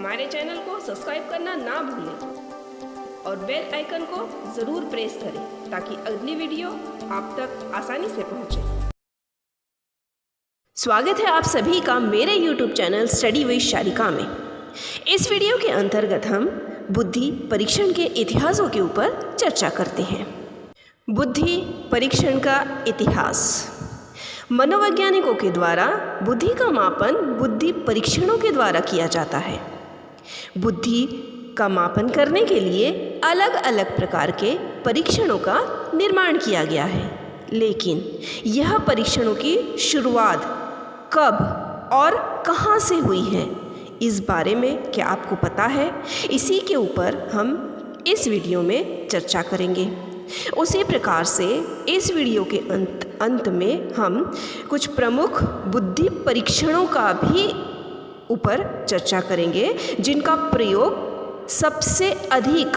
हमारे चैनल को सब्सक्राइब करना ना भूलें और बेल आइकन को ज़रूर प्रेस करें ताकि अगली वीडियो आप तक आसानी से पहुंचे। स्वागत है आप सभी का मेरे YouTube channel study with Sharika में। इस वीडियो के अंतर्गत हम बुद्धि परीक्षण के इतिहासों के ऊपर चर्चा करते हैं। बुद्धि परीक्षण का इतिहास। मनोवैज्ञानिकों के द्वारा बुद्धि का मापन बुद्धि परीक्षणों के द्वारा किया जाता है। बुद्धि का मापन करने के लिए अलग अलग प्रकार के परीक्षणों का निर्माण किया गया है, लेकिन यह परीक्षणों की शुरुआत कब और कहाँ से हुई है, इस बारे में क्या आपको पता है? इसी के ऊपर हम इस वीडियो में चर्चा करेंगे। उसी प्रकार से इस वीडियो के अंत में हम कुछ प्रमुख बुद्धि परीक्षणों का भी ऊपर चर्चा करेंगे, जिनका प्रयोग सबसे अधिक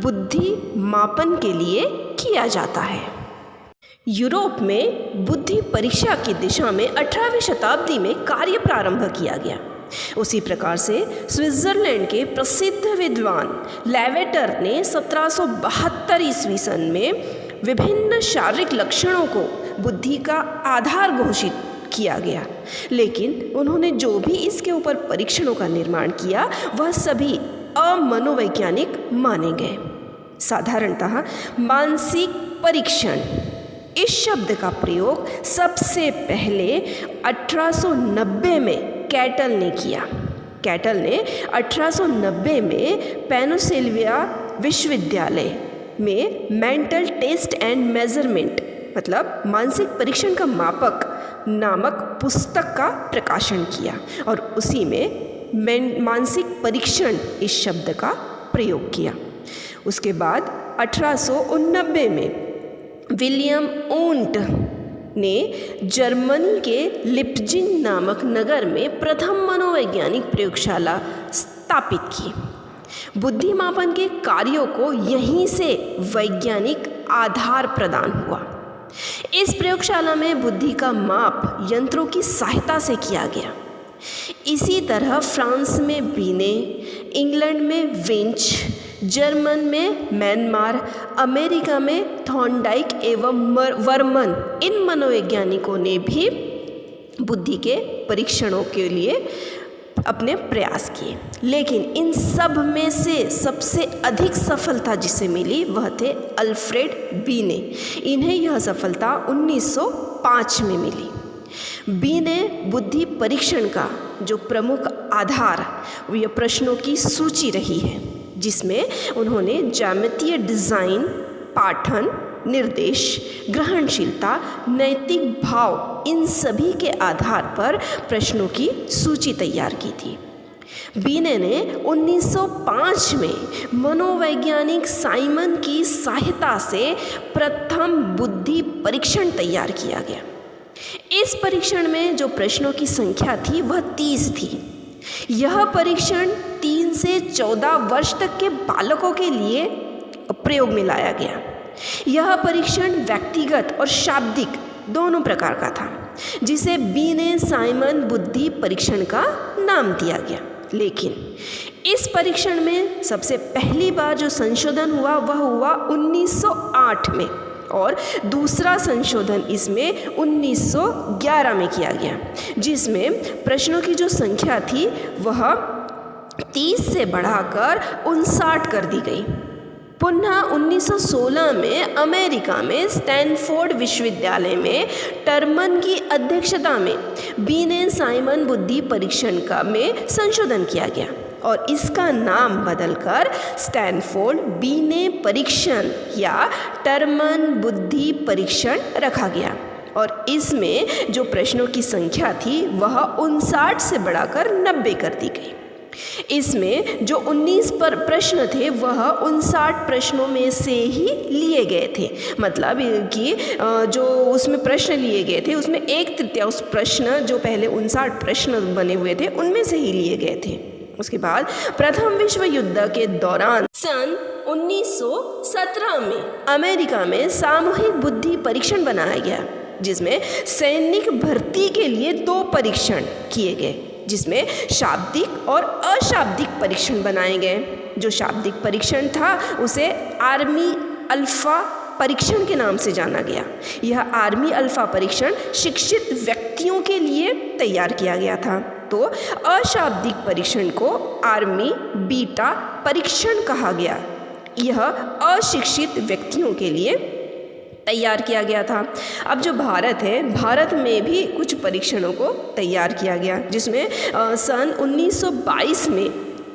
बुद्धि मापन के लिए किया जाता है। यूरोप में बुद्धि परीक्षा की दिशा में 18वीं शताब्दी में कार्य प्रारंभ किया गया। उसी प्रकार से स्विट्जरलैंड के प्रसिद्ध विद्वान लेवेटर ने 1772 ईस्वी सन में विभिन्न शारीरिक लक्षणों को बुद्धि का आधार घोषित किया गया, लेकिन उन्होंने जो भी इसके ऊपर परीक्षणों का निर्माण किया वह सभी अमनोवैज्ञानिक माने गए। साधारणतः मानसिक परीक्षण इस शब्द का प्रयोग सबसे पहले 1890 में कैटल ने किया। कैटल ने 1890 में पेनिसिल्वेनिया विश्वविद्यालय में मेंटल टेस्ट एंड मेजरमेंट मतलब मानसिक परीक्षण का मापक नामक पुस्तक का प्रकाशन किया और उसी में मानसिक परीक्षण इस शब्द का प्रयोग किया। उसके बाद 1889 में विलियम वुंट ने जर्मनी के लिप्जिग नामक नगर में प्रथम मनोवैज्ञानिक प्रयोगशाला स्थापित की। बुद्धि मापन के कार्यों को यहीं से वैज्ञानिक आधार प्रदान हुआ। इस प्रयोगशाला में बुद्धि का माप यंत्रों की सहायता से किया गया। इसी तरह फ्रांस में बीने, इंग्लैंड में विंच, जर्मन में मैनमार, अमेरिका में थॉर्नडाइक एवं वर्मन, इन मनोवैज्ञानिकों ने भी बुद्धि के परीक्षणों के लिए अपने प्रयास किए, लेकिन इन सब में से सबसे अधिक सफलता जिसे मिली वह थे अल्फ्रेड बीने। इन्हें यह सफलता 1905 में मिली। बीने बुद्धि परीक्षण का जो प्रमुख आधार यह प्रश्नों की सूची रही है, जिसमें उन्होंने ज्यामितीय डिज़ाइन, पाठन, निर्देश, ग्रहणशीलता, नैतिक भाव, इन सभी के आधार पर प्रश्नों की सूची तैयार की थी। बीने ने 1905 में मनोवैज्ञानिक साइमन की सहायता से प्रथम बुद्धि परीक्षण तैयार किया गया। इस परीक्षण में जो प्रश्नों की संख्या थी वह 30 थी। यह परीक्षण 3 से 14 वर्ष तक के बालकों के लिए प्रयोग में लाया गया। यह परीक्षण व्यक्तिगत और शाब्दिक दोनों प्रकार का था, जिसे बीने साइमन बुद्धि परीक्षण का नाम दिया गया। लेकिन इस परीक्षण में सबसे पहली बार जो संशोधन हुआ वह हुआ 1908 में और दूसरा संशोधन इसमें 1911 में किया गया, जिसमें प्रश्नों की जो संख्या थी वह 30 से बढ़ाकर 59 कर दी गई। पुनः 1916 में अमेरिका में स्टैनफोर्ड विश्वविद्यालय में टर्मन की अध्यक्षता में बीने साइमन बुद्धि परीक्षण का में संशोधन किया गया और इसका नाम बदलकर स्टैनफोर्ड बीने परीक्षण या टर्मन बुद्धि परीक्षण रखा गया और इसमें जो प्रश्नों की संख्या थी वह 59 से बढ़ाकर 90 कर दी गई। इसमें जो 19 प्रश्न थे वह 59 प्रश्नों में से ही लिए गए थे, मतलब कि जो उसमें प्रश्न लिए गए थे उसमें 1/3 प्रश्न जो पहले 59 प्रश्न बने हुए थे उनमें से ही लिए गए थे। उसके बाद प्रथम विश्व युद्ध के दौरान सन 1917 में अमेरिका में सामूहिक बुद्धि परीक्षण बनाया गया, जिसमें सैनिक भर्ती के लिए 2 परीक्षण किए गए। जिसमें शाब्दिक और अशाब्दिक परीक्षण बनाए गए। जो शाब्दिक परीक्षण था उसे आर्मी अल्फा परीक्षण के नाम से जाना गया। यह आर्मी अल्फा परीक्षण शिक्षित व्यक्तियों के लिए तैयार किया गया था। तो अशाब्दिक परीक्षण को आर्मी बीटा परीक्षण कहा गया। यह अशिक्षित व्यक्तियों के लिए तैयार किया गया था। अब जो भारत है, भारत में भी कुछ परीक्षणों को तैयार किया गया, जिसमें सन 1922 में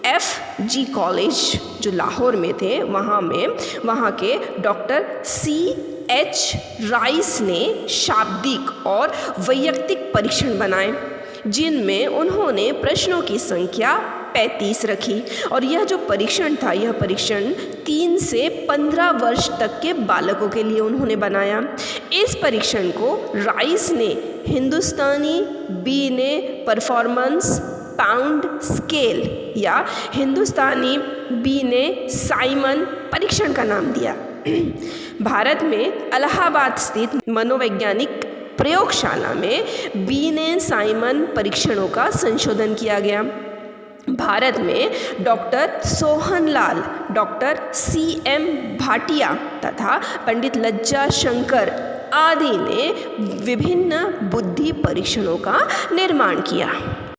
FG कॉलेज जो लाहौर में थे, वहाँ के डॉक्टर CH राइस ने शाब्दिक और वैयक्तिक परीक्षण बनाए, जिनमें उन्होंने प्रश्नों की संख्या 35 रखी। और यह जो परीक्षण था, यह परीक्षण 3 से 15 वर्ष तक के बालकों के लिए उन्होंने बनाया। इस परीक्षण को राइस ने हिंदुस्तानी बीने परफॉर्मेंस पाउंड स्केल या हिंदुस्तानी बीने साइमन परीक्षण का नाम दिया। भारत में इलाहाबाद स्थित मनोवैज्ञानिक प्रयोगशाला में बीने साइमन परीक्षणों का संशोधन किया गया। भारत में doctor Sohanlal, doctor CM Bhatia तथा पंडित लज्जा शंकर आदि ने विभिन्न बुद्धि परीक्षणों का निर्माण किया।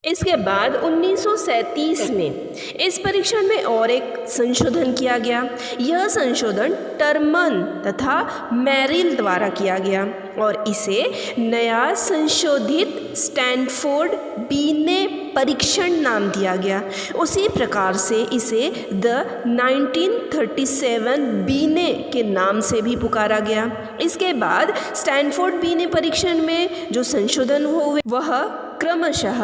इसके बाद 1937 में इस परीक्षण में और एक संशोधन किया गया। यह संशोधन टर्मन तथा मैरिल द्वारा किया गया और इसे नया संशोधित स्टैनफोर्ड बीने परीक्षण नाम दिया गया। उसी प्रकार से इसे द 1937 बीने के नाम से भी पुकारा गया। इसके बाद स्टैनफोर्ड बीने परीक्षण में जो संशोधन हुए वह क्रमशः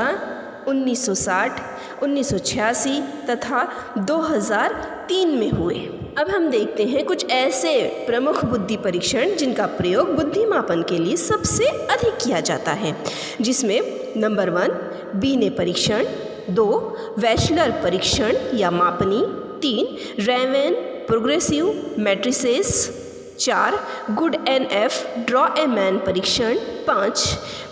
1960, 1986 तथा 2003 में हुए। अब हम देखते हैं कुछ ऐसे प्रमुख बुद्धि परीक्षण जिनका प्रयोग बुद्धिमापन के लिए सबसे अधिक किया जाता है, जिसमें नंबर 1 बीने परीक्षण, 2 वैशलर परीक्षण या मापनी, 3 Raven progressive matrices, 4 good NF draw a man परीक्षण, 5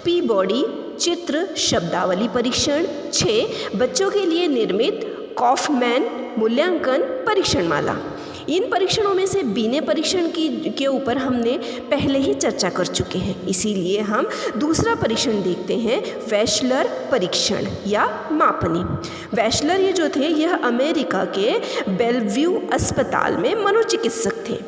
पीबॉडी चित्र शब्दावली परीक्षण, 6 बच्चों के लिए निर्मित कॉफमैन मूल्यांकन परीक्षण माला। इन परीक्षणों में से बीने परीक्षण के ऊपर हमने पहले ही चर्चा कर चुके हैं, इसीलिए हम दूसरा परीक्षण देखते हैं, वैशलर परीक्षण या मापनी। वैशलर ये जो थे, यह अमेरिका के बेलव्यू अस्पताल में मनोचिकित्सक थे।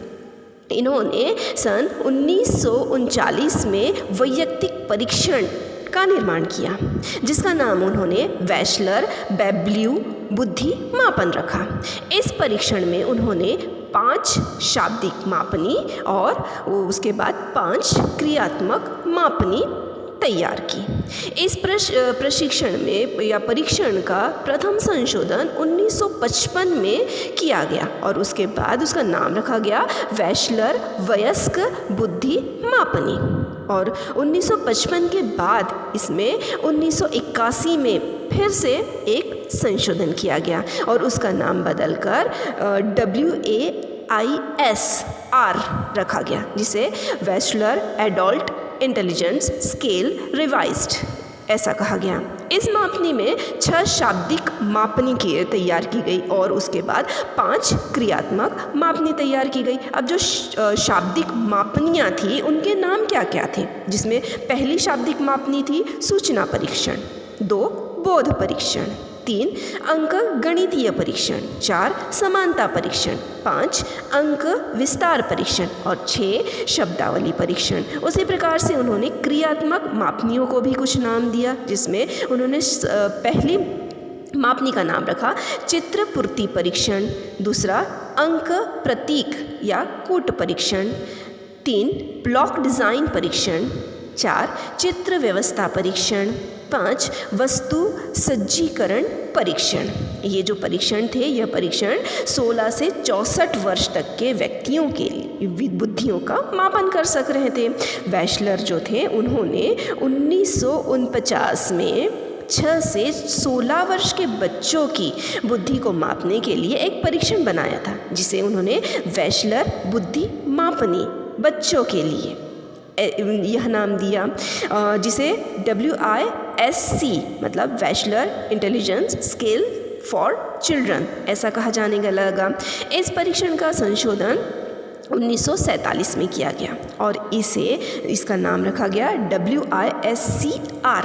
इन्होंने सन 1939 में वैयक्तिक परीक्षण का निर्माण किया, जिसका नाम उन्होंने वैशलर बेलव्यू बुद्धि मापन रखा। इस परीक्षण में उन्होंने 5 शाब्दिक मापनी और उसके बाद 5 क्रियात्मक मापनी तैयार की। इस प्रशिक्षण में या परीक्षण का प्रथम संशोधन 1955 में किया गया और उसके बाद उसका नाम रखा गया वैशलर वयस्क बुद्धि मापनी। और 1955 के बाद इसमें 1981 में फिर से एक संशोधन किया गया और उसका नाम बदलकर WAISR रखा गया, जिसे वैशलर एडल्ट इंटेलिजेंस स्केल रिवाइज्ड ऐसा कहा गया। इस मापनी में 6 शाब्दिक मापनी तैयार की गई और उसके बाद 5 क्रियात्मक मापनी तैयार की गई। अब जो शाब्दिक मापनियाँ थी उनके नाम क्या क्या थे, जिसमें पहली शाब्दिक मापनी थी सूचना परीक्षण, 2 बोध परीक्षण, 3 अंक गणितीय परीक्षण, 4 समानता परीक्षण, 5 अंक विस्तार परीक्षण और 6 शब्दावली परीक्षण। उसी प्रकार से उन्होंने क्रियात्मक मापनियों को भी कुछ नाम दिया, जिसमें उन्होंने पहली मापनी का नाम रखा चित्रपूर्ति परीक्षण, दूसरा अंक प्रतीक या कूट परीक्षण, 3 ब्लॉक डिज़ाइन परीक्षण, 4 चित्र व्यवस्था परीक्षण, 5 वस्तु सज्जीकरण परीक्षण। ये जो परीक्षण थे, यह परीक्षण 16 से 64 वर्ष तक के व्यक्तियों के लिए बुद्धियों का मापन कर सक रहे थे। वैशलर जो थे उन्होंने 1949 में 6 से 16 वर्ष के बच्चों की बुद्धि को मापने के लिए एक परीक्षण बनाया था, जिसे उन्होंने वैशलर बुद्धि मापनी बच्चों के लिए यह नाम दिया, जिसे WISC मतलब bachelor intelligence scale for children ऐसा कहा जाने लगा। इस परीक्षण का संशोधन 1947 में किया गया और इसका नाम रखा गया WISCR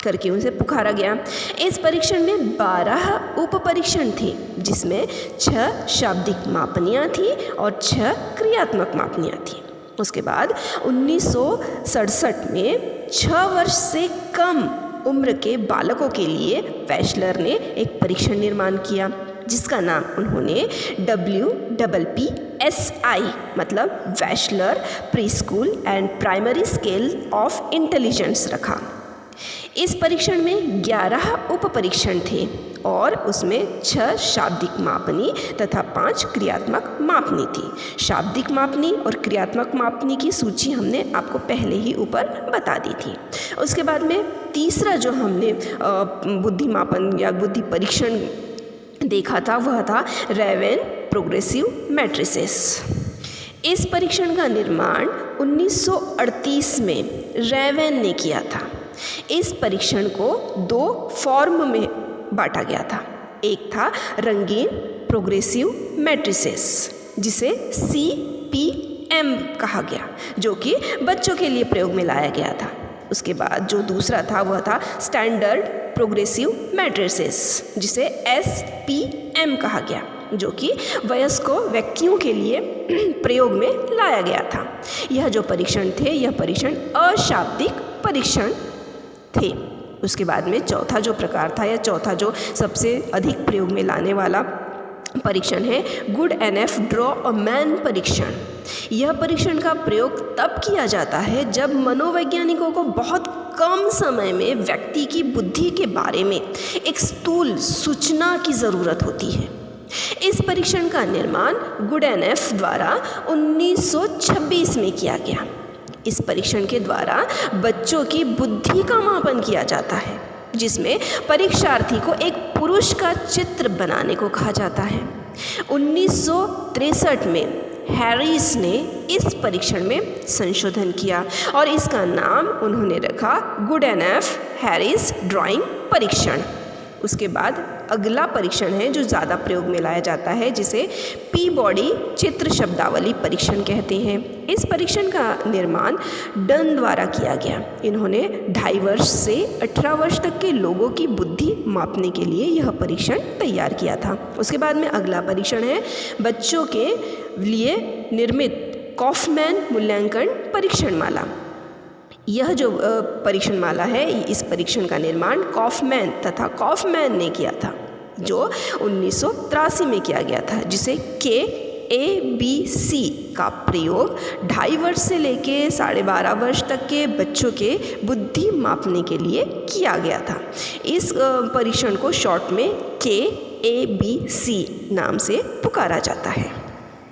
करके उनसे पुकारा गया। इस परीक्षण में 12 उप परीक्षण थे, जिसमें 6 शाब्दिक मापनियाँ थी और 6 क्रियात्मक मापनियाँ थी। उसके बाद 1967 में 6 वर्ष से कम उम्र के बालकों के लिए बैचलर ने एक परीक्षण निर्माण किया, जिसका नाम उन्होंने WPPSI मतलब bachelor pre school and primary scale of intelligence रखा। इस परीक्षण में 11 उप परीक्षण थे और उसमें 6 शाब्दिक मापनी तथा 5 क्रियात्मक मापनी थी। शाब्दिक मापनी और क्रियात्मक मापनी की सूची हमने आपको पहले ही ऊपर बता दी थी। उसके बाद में तीसरा जो हमने बुद्धि मापन या बुद्धि परीक्षण देखा था वह था रैवेन प्रोग्रेसिव मैट्रिसेस। इस परीक्षण का निर्माण 1938 में रैवेन ने किया था। इस परीक्षण को 2 फॉर्म में बांटा गया था। एक था रंगीन प्रोग्रेसिव मैट्रिसेस, जिसे CPM कहा गया, जो कि बच्चों के लिए प्रयोग में लाया गया था। उसके बाद जो दूसरा था वह था स्टैंडर्ड प्रोग्रेसिव मैट्रिसेस, जिसे SPM कहा गया, जो कि वयस्क व्यक्तियों के लिए प्रयोग में लाया गया था। यह जो परीक्षण थे यह परीक्षण अशाब्दिक परीक्षण थे। उसके बाद में चौथा जो प्रकार था या चौथा जो सबसे अधिक प्रयोग में लाने वाला परीक्षण है Goodenough ड्रॉ अ मैन परीक्षण। यह परीक्षण का प्रयोग तब किया जाता है जब मनोवैज्ञानिकों को बहुत कम समय में व्यक्ति की बुद्धि के बारे में एक स्थूल सूचना की ज़रूरत होती है। इस परीक्षण का निर्माण Goodenough द्वारा 1926 में किया गया। इस परीक्षण के द्वारा बच्चों की बुद्धि का मापन किया जाता है, जिसमें परीक्षार्थी को एक पुरुष का चित्र बनाने को कहा जाता है। 1963 में हैरिस ने इस परीक्षण में संशोधन किया और इसका नाम उन्होंने रखा Goodenough हैरिस ड्राइंग परीक्षण। उसके बाद अगला परीक्षण है जो ज़्यादा प्रयोग में लाया जाता है, जिसे पीबॉडी चित्र शब्दावली परीक्षण कहते हैं। इस परीक्षण का निर्माण डन द्वारा किया गया। इन्होंने 2.5 वर्ष से 18 वर्ष तक के लोगों की बुद्धि मापने के लिए यह परीक्षण तैयार किया था। उसके बाद में अगला परीक्षण है बच्चों के लिए निर्मित कॉफमैन मूल्यांकन परीक्षण माला। यह जो परीक्षण माला है, इस परीक्षण का निर्माण कॉफमैन ने किया था, जो 1983 में किया गया था, जिसे KABC का प्रयोग 2.5 वर्ष से लेके 12.5 वर्ष तक के बच्चों के बुद्धि मापने के लिए किया गया था। इस परीक्षण को शॉर्ट में KABC नाम से पुकारा जाता है,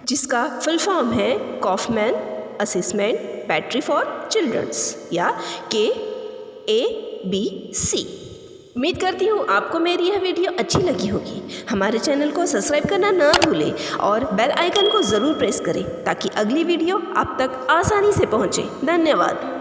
जिसका फुल फॉर्म है Kaufman assessment battery for childrens या KABC। उम्मीद करती हूँ आपको मेरी यह वीडियो अच्छी लगी होगी। हमारे चैनल को सब्सक्राइब करना ना भूलें और बेल आइकन को ज़रूर प्रेस करें ताकि अगली वीडियो आप तक आसानी से पहुँचे। धन्यवाद।